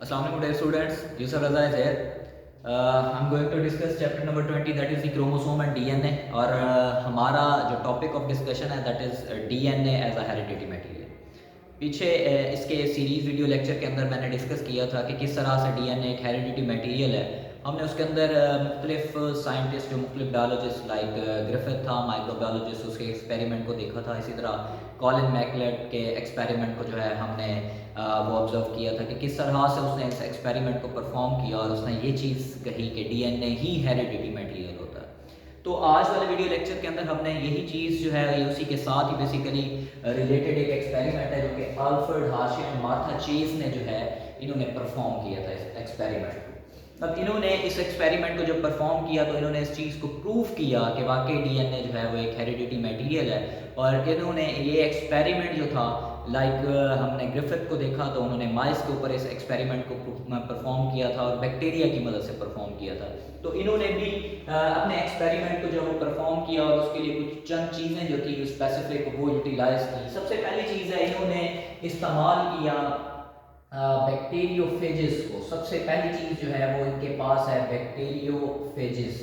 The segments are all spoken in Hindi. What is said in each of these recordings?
Assalamu alaikum dear students, Yusuf Raza is here. I'm going to discuss chapter number 20 that is the chromosome and DNA और हमारा जो topic of discussion है that is DNA as a hereditary material. पीछे इसके सीरीज़ वीडियो लेक्चर के अंदर मैंने डिस्कस किया था कि किस तरह से डीएनए एक हेरिडिटी मटेरियल है। हमने उसके अंदर मुख्तलिफ साइंटिस्ट जो मुख्तलिफ बायोलॉजिस्ट लाइक ग्रिफिथ था, माइक्रोबायोलॉजिस्ट, उसके एक्सपेरिमेंट को देखा था। इसी तरह कॉलिन मैकलेट के एक्सपेरिमेंट को जो है हमने वो ऑब्ज़र्व किया था कि किस तरह से उसने इस एक्सपेरिमेंट को परफॉर्म किया और उसने ये चीज़ कही कि डीएनए ही हेरिडिटी मटेरियल होता है। तो आज वाले वीडियो लेक्चर के अंदर हमने यही चीज़ जो है ये उसी के साथ ही बेसिकली रिलेटेड एक एक्सपेरिमेंट है जो कि अल्फ्रेड हार्शी और मार्था चेज ने जो है इन्होंने परफॉर्म किया था इस एक्सपेरिमेंट को। अब इन्होंने इस एक्सपेरिमेंट को जब परफॉर्म किया तो इन्होंने इस चीज़ को प्रूव किया कि वाकई डीएनए जो है वो एक हेरिडिटी मटेरियल है। और इन्होंने ये एक्सपेरिमेंट जो था हमने ग्रिफिथ को देखा तो उन्होंने माइस के ऊपर इस एक्सपेरिमेंट को परफॉर्म किया था और बैक्टीरिया की मदद से परफॉर्म किया था। तो इन्होंने भी अपने एक्सपेरिमेंट को जब वो परफॉर्म किया और उसके लिए कुछ चंद चीज़ें जो थी स्पेसिफिक वो यूटिलाइज की। सबसे पहली चीज़ है इन्होंने इस्तेमाल किया बैक्टीरियोफेजिस को। सबसे पहली चीज़ जो है वो इनके पास है बैक्टीरियोफेजिस।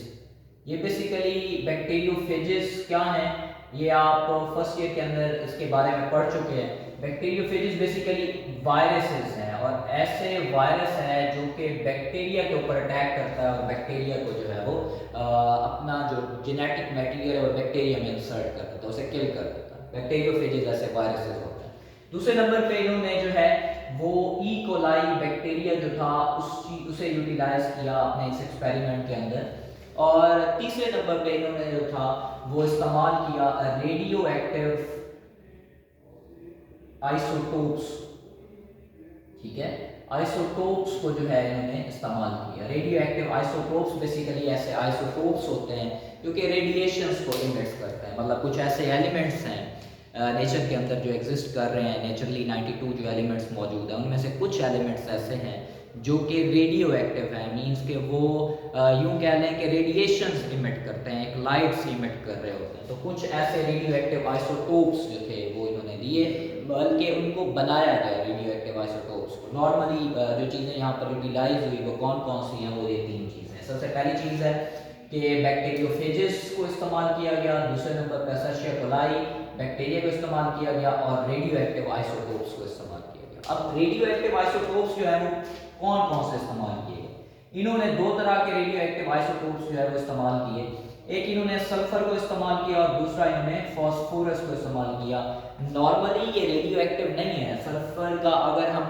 ये बेसिकली बैक्टीरियोफेजिस क्या है ये आप फर्स्ट ईयर के अंदर इसके बारे में पढ़ चुके हैं। बैक्टीरियोफेजिस बेसिकली वायरसेस हैं और ऐसे वायरस है जो कि बैक्टीरिया के ऊपर अटैक करता है और बैक्टीरिया को जो है वो अपना जो जेनेटिक मटेरियल है वो बैक्टीरिया में इंसर्ट कर देता है, उसे किल कर देता है। बैक्टीरियोफेजिस ऐसे वायरसेस होते हैं। दूसरे नंबर पे इन्होंने जो है वो ई कोलाई बैक्टीरिया जो था उसे यूटिलाइज किया अपने इस एक्सपेरिमेंट के अंदर। और तीसरे नंबर पे इन्होंने जो था वो इस्तेमाल किया रेडियो एक्टिव आइसोटोप्स। ठीक है, आइसोटोप्स को जो है इन्होंने इस्तेमाल किया। रेडियो एक्टिव आइसोटोप्स बेसिकली ऐसे आइसोटोप्स होते हैं जो कि रेडिएशंस को इमिट्स करते हैं। मतलब कुछ ऐसे एलिमेंट्स हैं नेचर के अंदर जो एग्जिस्ट कर रहे हैं। नेचुरली 92 जो एलिमेंट्स मौजूद हैं उनमें से कुछ एलिमेंट्स ऐसे हैं जो कि रेडियो एक्टिव है। मींस के वो यूं कह लें कि रेडिएशंस इमिट करते हैं, एक लाइट्स इमिट कर रहे होते हैं। तो कुछ ऐसे रेडियो एक्टिव आइसोटोप्स जो थे वो इन्होंने लिए, बल्कि उनको बनाया गया रेडियो एक्टिव आइसोटोप्स को। नॉर्मली जो चीज़ें यहाँ पर यूटिलाइज हुई वो कौन कौन सी हैं, वो ये तीन चीज़ें। सबसे पहली चीज़ है कि बैक्टीरियोफेजिस को इस्तेमाल किया गया। दूसरे नंबर पर एसेरिया कोलाई बैक्टीरिया को इस्तेमाल किया गया और रेडियो एक्टिव आइसोटोप्स को इस्तेमाल किया गया। अब रेडियो एक्टिव आइसोटोप्स जो है वो कौन कौन से इस्तेमाल किए गए? इन्होंने दो तरह के रेडियो एक्टिव आइसोटोप्स जो है वो इस्तेमाल किए। एक इन्होंने सल्फर को इस्तेमाल किया और दूसरा इन्होंने फास्फोरस को इस्तेमाल किया। नॉर्मली ये रेडियो एक्टिव नहीं है। सल्फर का अगर हम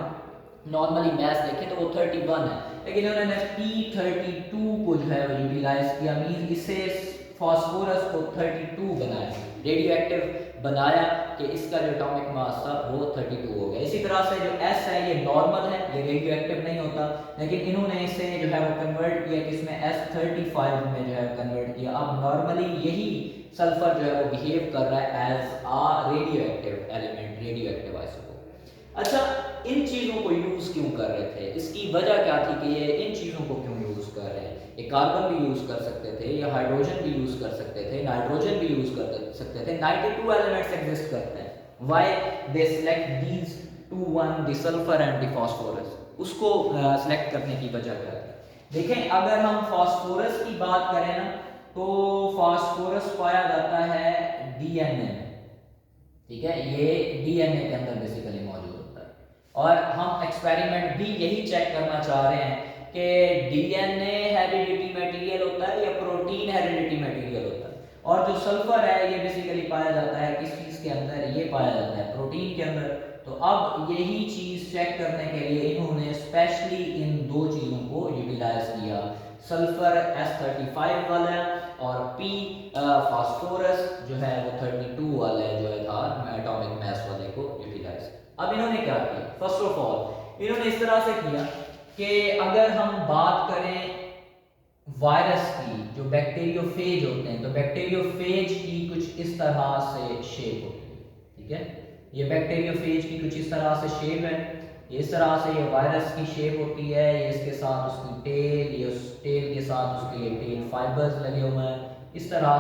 नॉर्मली मैथ देखें तो वो 31 है, लेकिन इन्होंने P32 को जो है वो यूटिलाइज किया। मीन इसे फास्फोरस को 32 बनाया, रेडियो एक्टिव बनाया कि इसका जो एटॉमिक मास था वो 32 हो गया। इसी तरह से जो S है ये नॉर्मल है, ये रेडियो एक्टिव नहीं होता, लेकिन इन्होंने इसे जो है वो कन्वर्ट किया कि इसमें S35 में जो है कन्वर्ट किया। अब नॉर्मली यही सल्फर जो है वो बिहेव कर रहा है as a radio active element, radio active isotope. अच्छा, इन चीज़ों को यूज़ क्यों कर रहे थे? इसकी वजह क्या थी कि ये इन चीज़ों को क्यों यूज़ कर रहे हैं? ये कार्बन भी यूज़ कर सकते थे या हाइड्रोजन भी यूज़ कर सकते थे, नाइट्रोजन भी यूज़ कर सकते थे। 92 एलिमेंट्स एग्जिस्ट करते हैं। Why they select these two one, the sulphur and the phosphorus? उसको सिलेक्ट करने की वजह क्या है? देखें, अगर हम फास्फोरस की बात करें ना तो फास्फोरस पाया जाता है डीएनए में। ठीक है, ये डीएनए के अंदर बेसिकली मौजूद होता है। और हम एक्सपेरिमेंट भी यही चेक करना चाह रहे हैं कि डीएनए हेरिडिटी मटेरियल होता है या प्रोटीन हेरिडिटी मटेरियल होता है। और जो सल्फर है ये बेसिकली पाया जाता है किस चीज़ के अंदर? ये पाया जाता है प्रोटीन के अंदर। तो अब यही चीज़ चेक करने के लिए इन्होंने स्पेशली इन दो चीज़ों को यूटिलाइज किया। सल्फर S35 वाला और P फास्फोरस जो है वो 32 वाला जो है था एटॉमिक मास वाले को यूटिलाइज। अब इन्होंने क्या किया? फर्स्ट ऑफ ऑल इन्होंने इस तरह से किया कि अगर हम बात करें वायरस की, जो बैक्टीरियोफेज होते हैं, तो बैक्टीरियोफेज की कुछ इस तरह से शेप होती है। ठीक है, ये बैक्टीरियोफेज की कुछ इस तरह से शेप है। इस तरह से ये वायरस की शेप होती है। ये इसके साथ उसकी टेल, ये उस टेल के साथ उसके ये टेल फाइबर्स लगे हुए हैं। इस तरह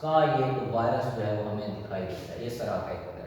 का ये एक वायरस जो है वो हमें दिखाई देता है, इस तरह का एक वायरस।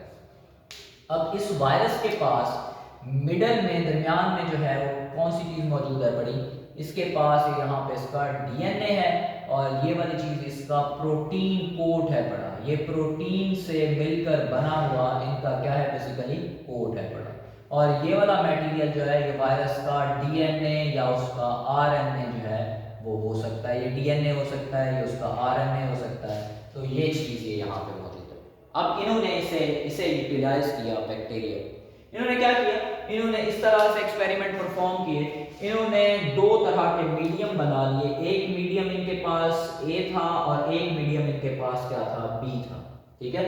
अब इस वायरस के पास मिडल में, दरमियान में जो है वो कौन मौजूद है पड़ी, इसके पास यहाँ पे इसका डीएनए है और ये वाली चीज इसका प्रोटीन कोट है पड़ा। ये प्रोटीन से मिलकर बना हुआ इनका क्या है बेसिकली कोट है पड़ा। और ये वाला मटेरियल जो है ये वायरस का डीएनए या उसका आरएनए जो है वो हो सकता है। ये डीएनए हो सकता है, ये उसका आरएनए हो सकता है। तो ये चीज ये यहाँ पे मौजूद है। अब इन्होंने इसे यूटिलाइज किया बैक्टीरिया। इन्होंने क्या किया, इन्होंने इस तरह से एक्सपेरिमेंट परफॉर्म किए। इन्होंने दो तरह के मीडियम बना लिए। एक मीडियम इनके पास ए था और एक मीडियम इनके पास क्या था, बी था। ठीक है,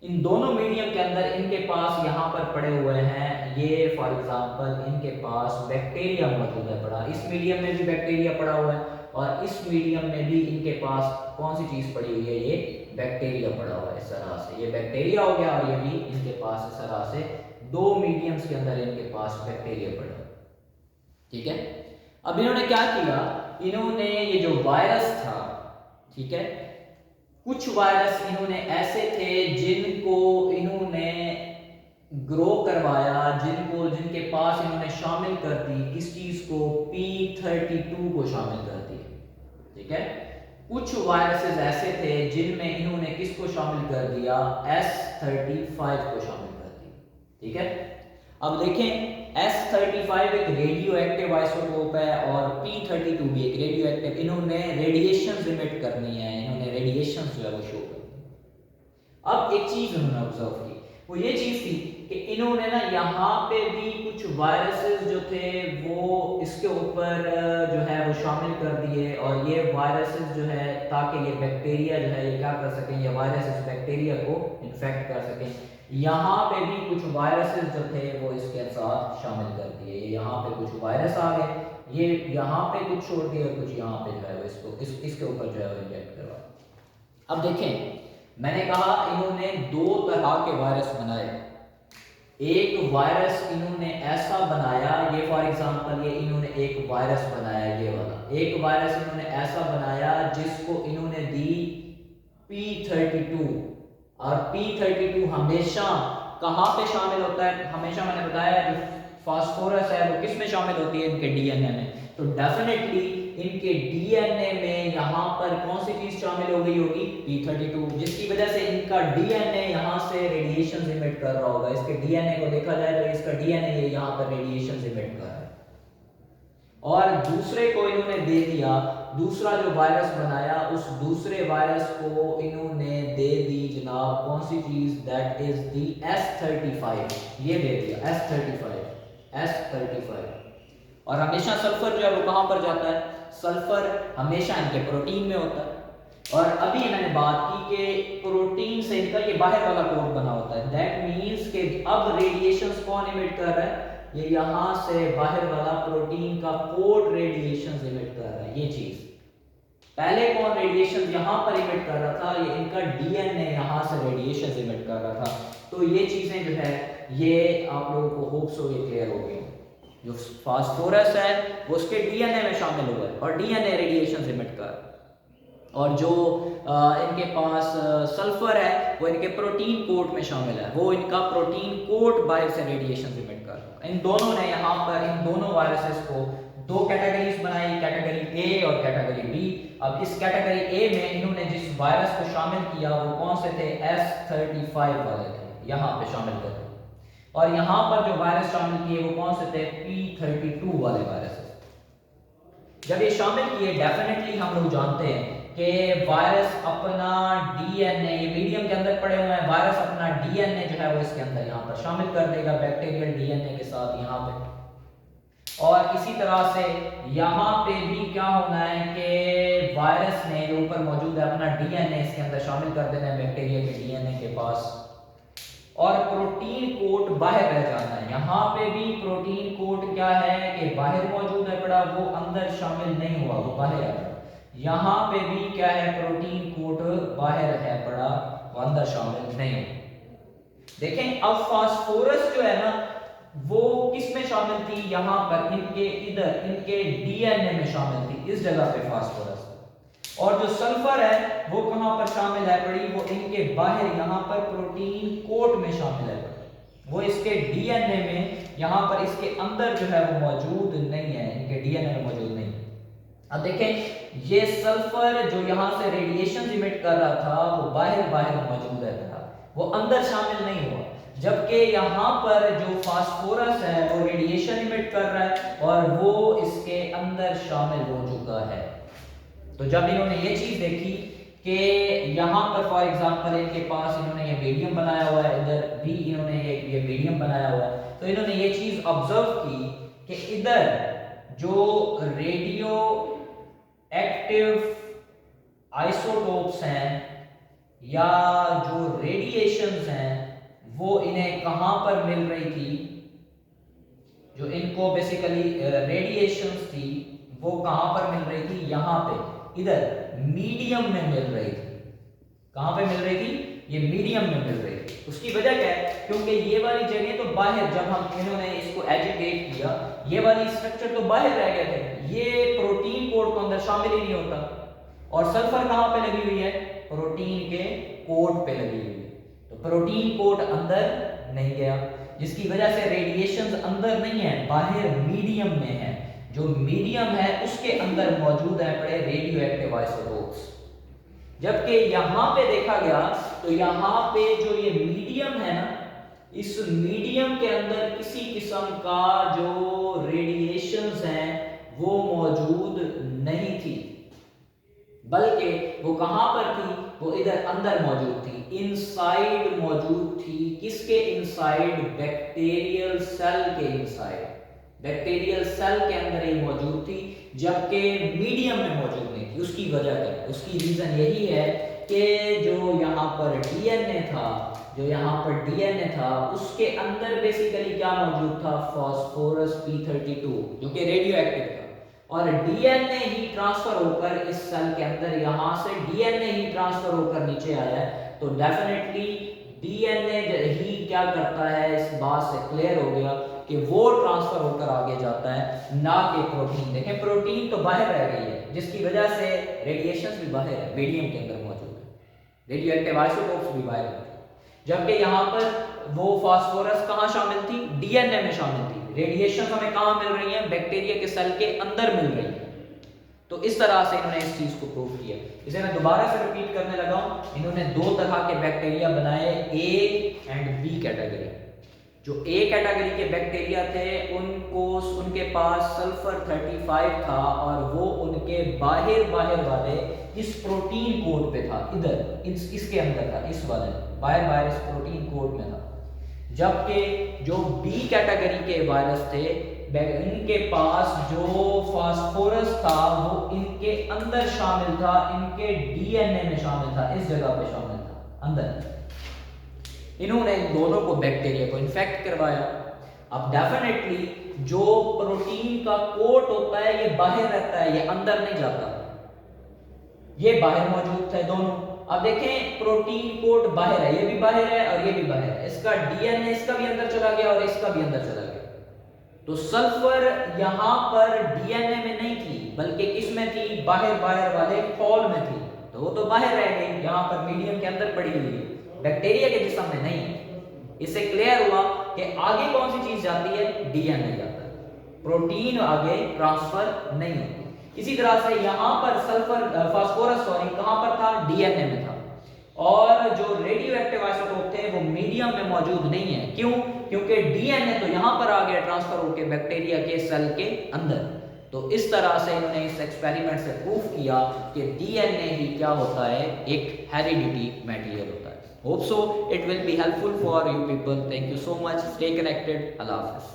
इन दोनों मीडियम के अंदर इनके पास यहाँ पर पड़े हुए हैं, ये फॉर एग्जांपल इनके पास बैक्टीरिया मौजूद है पड़ा। इस मीडियम में भी बैक्टीरिया पड़ा हुआ है और इस मीडियम में भी इनके पास कौन सी चीज पड़ी हुई है, ये बैक्टीरिया पड़ा हुआ है। इस तरह से ये बैक्टीरिया हो गया और ये भी इनके पास इस तरह से दो मीडियम्स के अंदर इनके पास बैक्टीरिया पड़ा। ठीक है, अब इन्होंने क्या किया, इन्होंने ये जो वायरस था, ठीक है, कुछ वायरस इन्होंने ऐसे थे जिनको इन्होंने ग्रो करवाया, जिनके पास इन्होंने शामिल कर दी किस चीज को, P32 को शामिल कर दिया। ठीक है, कुछ वायरसेस ऐसे थे जिनमें इन्होंने किसको शामिल कर दिया, S35 को शामिल कर दिया। ठीक है, अब देखें S35 एक रेडियो एक्टिव आइसोटोप है और P32 भी एक रेडियो एक्टिव। इन्होंने रेडिएशन इमिट करनी है, इन्होंने रेडिएशन जो है वो शो करनी है। अब एक चीज उन्होंने ऑब्जर्व की, वो ये चीज थी कि इन्होंने ना यहाँ पे भी कुछ वायरसेस जो थे वो इसके ऊपर जो है वो शामिल कर दिए। और ये वायरसेस जो है ताकि ये बैक्टीरिया जो है ये क्या कर सकें, ये वायरस इस बैक्टीरिया को इन्फेक्ट कर सकें। यहाँ पे भी कुछ वायरसेस जो थे वो इसके साथ शामिल कर दिए। ये यहाँ पे कुछ वायरस आ गए, ये यहाँ पे कुछ छोड़ दिए और कुछ यहाँ पे जो है वो इसके ऊपर जो है वो इंजेक्ट करवा। अब देखें, मैंने कहा इन्होंने दो तरह के वायरस बनाए। एक वायरस इन्होंने ऐसा बनाया, ये फॉर एग्जांपल ये इन्होंने एक वायरस बनाया, ये वाला एक वायरस इन्होंने ऐसा बनाया जिसको इन्होंने दी P32। और P32 हमेशा कहाँ पे शामिल होता है, हमेशा मैंने बताया जो फास्फोरस है वो किस में शामिल होती है, इनके डीएनए में। तो डेफिनेटली इनके डीएनए में यहाँ पर कौन सी चीज शामिल हो गई होगी, P32, जिसकी वजह से इनका डीएनए यहाँ से रेडिएशन इमिट कर रहा होगा। इसके डीएनए को देखा जाए तो इसका डीएनए यहाँ पर रेडिएशन इमिट कर रहा है। और दूसरे को इन्होंने दे दिया, दूसरा जो वायरस बनाया उस दूसरे वायरस को इन्होंने दे दी जनाब कौन सी चीज, दैट इज दी S35। ये दे दिया S35। और हमेशा सल्फर जो है वो कहां पर जाता है, सल्फर हमेशा इनके प्रोटीन में होता है। और अभी मैंने बात की कि प्रोटीन से इनका ये बाहर वाला कोट बना होता है। दैट मींस कि अब रेडिएशंस कौन इमिट कर रहा है, ये यहां से बाहर वाला प्रोटीन का कोट रेडिएशन इमिट कर रहा है। ये चीज पहले कौन रेडिएशन यहां पर इमिट कर रहा था, ये इनका डीएनए यहां से रेडिएशन इमिट कर रहा था। तो ये चीजें जो है ये आप लोगों को होप्स हो ये क्लियर हो गई। जो फास्फोरस है वो उसके डीएनए में शामिल हुआ है और डीएनए रेडिएशन इमिट कर, और जो इनके पास सल्फर है वो इनके प्रोटीन कोट में शामिल है, वो इनका प्रोटीन कोट बाहर से रेडिएशन इमिट कर। इन दोनों ने यहाँ पर इन दोनों वायरसेस को दो कैटेगरीज बनाई, कैटेगरी ए और कैटेगरी बी। अब इस कैटेगरी ए में इन्होंने जिस वायरस को शामिल किया वो कौन से थे, S35 वाले थे, यहाँ पे शामिल कर। और यहाँ पर जो वायरस शामिल किए वो कौन से थे, P32 वाले वायरस। जब ये शामिल किए डेफिनेटली हम लोग जानते हैं कि वायरस अपना डीएनए, ये मीडियम के अंदर पड़े हुए हैं, वायरस अपना डीएनए जो है वो इसके अंदर यहाँ पर शामिल कर देगा बैक्टीरियल डीएनए के साथ यहाँ पे। और इसी तरह से यहाँ पे भी क्या होना है कि वायरस ने जो ऊपर मौजूद है अपना डीएनए इसके अंदर शामिल कर देना है बैक्टीरिया के डीएनए के पास, और प्रोटीन कोट बाहर रह जाना है। यहाँ पे भी प्रोटीन कोट क्या है कि बाहर मौजूद है पड़ा, वो अंदर शामिल नहीं हुआ, वो बाहर है। यहाँ पे भी क्या है, प्रोटीन कोट बाहर है पड़ा, वो अंदर शामिल नहीं हुआ। देखें अब फास्फोरस जो है ना वो किस में शामिल थी, यहाँ पर इनके इधर इनके डीएनए में शामिल थी, इस जगह पे फास्फोरस। और जो सल्फर है वो कहां पर शामिल है पड़ी, वो इनके बाहर यहाँ पर प्रोटीन कोट में शामिल है पड़ी, वो इसके डीएनए में यहाँ पर इसके अंदर जो है वो मौजूद नहीं है। डीएनए में मौजूद नहीं। अब देखें ये सल्फर जो यहाँ से रेडिएशन इमिट कर रहा था वो बाहर मौजूद है था, वो अंदर शामिल नहीं हुआ, जबकि यहाँ पर जो फास्फोरस है वो रेडिएशन इमिट कर रहा है और वो इसके अंदर शामिल हो चुका है। तो जब इन्होंने ये चीज देखी कि यहाँ पर फॉर एग्जांपल इनके पास इन्होंने ये मीडियम बनाया हुआ है, इधर भी इन्होंने ये मीडियम बनाया हुआ है, तो इन्होंने ये चीज ऑब्जर्व की कि इधर जो रेडियो एक्टिव आइसोटोप्स हैं या जो रेडिएशंस हैं वो इन्हें कहां पर मिल रही थी, जो इनको बेसिकली रेडिएशंस थी वो कहां पर मिल रही थी, यहां पे इधर मीडियम में मिल रही थी। कहां पे मिल रही थी? ये मीडियम में मिल रही थी। उसकी वजह क्या है? क्योंकि ये वाली जगह तो बाहर, जब हम इन्होंने इसको एजुकेट किया ये वाली स्ट्रक्चर तो बाहर रह गए थे, ये प्रोटीन कोड तो अंदर शामिल ही नहीं होता। और सल्फर कहां पे लगी हुई है? प्रोटीन के कोड पे लगी हुई है, तो प्रोटीन कोड अंदर नहीं गया, जिसकी वजह से रेडिएशंस अंदर नहीं है, बाहर मीडियम में है। जो मीडियम है उसके अंदर मौजूद है बड़े रेडियो एक्टिव आइसोटोप्स। जबकि यहां पे देखा गया तो यहां पे जो ये मीडियम है ना, इस मीडियम के अंदर किसी किस्म का जो रेडिएशंस हैं वो मौजूद नहीं थी, बल्कि वो कहां पर थी? वो इधर अंदर मौजूद थी, इनसाइड मौजूद थी। किसके इनसाइड? बैक्टीरियल सेल के इनसाइड, बैक्टीरियल सेल के अंदर ये मौजूद थी, जबकि मीडियम में मौजूद नहीं थी। उसकी वजह क्या है? उसकी रीजन यही है कि जो यहाँ पर डीएनए था, जो यहाँ पर डीएनए था उसके अंदर बेसिकली क्या मौजूद था? फास्फोरस P32 जो कि रेडियो एक्टिव था, और डीएनए ही ट्रांसफर होकर इस सेल के अंदर, यहाँ से डीएनए ही ट्रांसफर होकर नीचे आया है। तो डेफिनेटली डीएनए ही क्या करता है, इस बात से क्लियर हो गया कि वो ट्रांसफर होकर आगे जाता है, ना कि प्रोटीन। देखें प्रोटीन तो बाहर रह गई है, जिसकी वजह से रेडिएशंस भी बाहर है, मीडियम के अंदर मौजूद है, रेडियो एक्टिव आइसोटोप्स भी बाहर है। जबकि यहाँ पर वो फास्फोरस कहाँ शामिल थी? डीएनए में शामिल थी। रेडिएशन हमें कहाँ मिल रही है? बैक्टीरिया के सेल के अंदर मिल रही है। तो इस तरह से इन्होंने इस चीज को प्रूव किया। इसे मैं दोबारा से रिपीट करने लगा हूं। इन्होंने दो तरह के बैक्टीरिया बनाए, ए एंड बी कैटेगरी। जो ए कैटेगरी के बैक्टीरिया थे उनके पास सल्फर 35 था और वो उनके बाहर वाले इस प्रोटीन कोड पे था, इधर इसके अंदर था, इस वाले बाहर इस प्रोटीन कोड में था। जबकि जो बी कैटेगरी के वायरस थे इनके पास जो फास्फोरस था वो इनके अंदर शामिल था, इनके डीएनए में शामिल था, इस जगह पे शामिल था अंदर। इन्होंने इन दोनों को बैक्टीरिया को इन्फेक्ट करवाया। अब डेफिनेटली जो प्रोटीन का कोट होता है ये बाहर रहता है, ये अंदर नहीं जाता, ये बाहर मौजूद थे दोनों। अब देखें प्रोटीन कोट बाहर है, ये भी बाहर है और ये भी बाहर है, इसका डीएनए इसका भी अंदर चला गया और इसका भी अंदर चला गया। तो सल्फर यहां पर डीएनए में नहीं थी बल्कि किसमें थी? बाहर वाले फॉल में थी, तो वो तो बाहर रह गई, यहां पर मीडियम के अंदर पड़ी हुई है, बैक्टीरिया के जिस्म में नहीं। इससे क्लियर हुआ कि आगे कौन सी चीज जाती है? डीएनए जाता है, प्रोटीन आगे ट्रांसफर नहीं होती। इसी तरह से यहां पर फास्फोरस कहां पर था? डीएनए में था। और जो रेडियो एक्टिव आइसोटोप थे वो मीडियम में मौजूद नहीं है। क्यों? क्योंकि डीएनए तो यहां पर आ गया ट्रांसफर होकर बैक्टीरिया के सेल के अंदर। तो इस तरह से इन्होंने इस एक्सपेरिमेंट से प्रूव किया कि डीएनए ही क्या होता है? एक हेरिडिटी मटेरियल होता है। Hope so it will be helpful for you people. Thank you so much, stay connected, अल्लाह हाफिज़।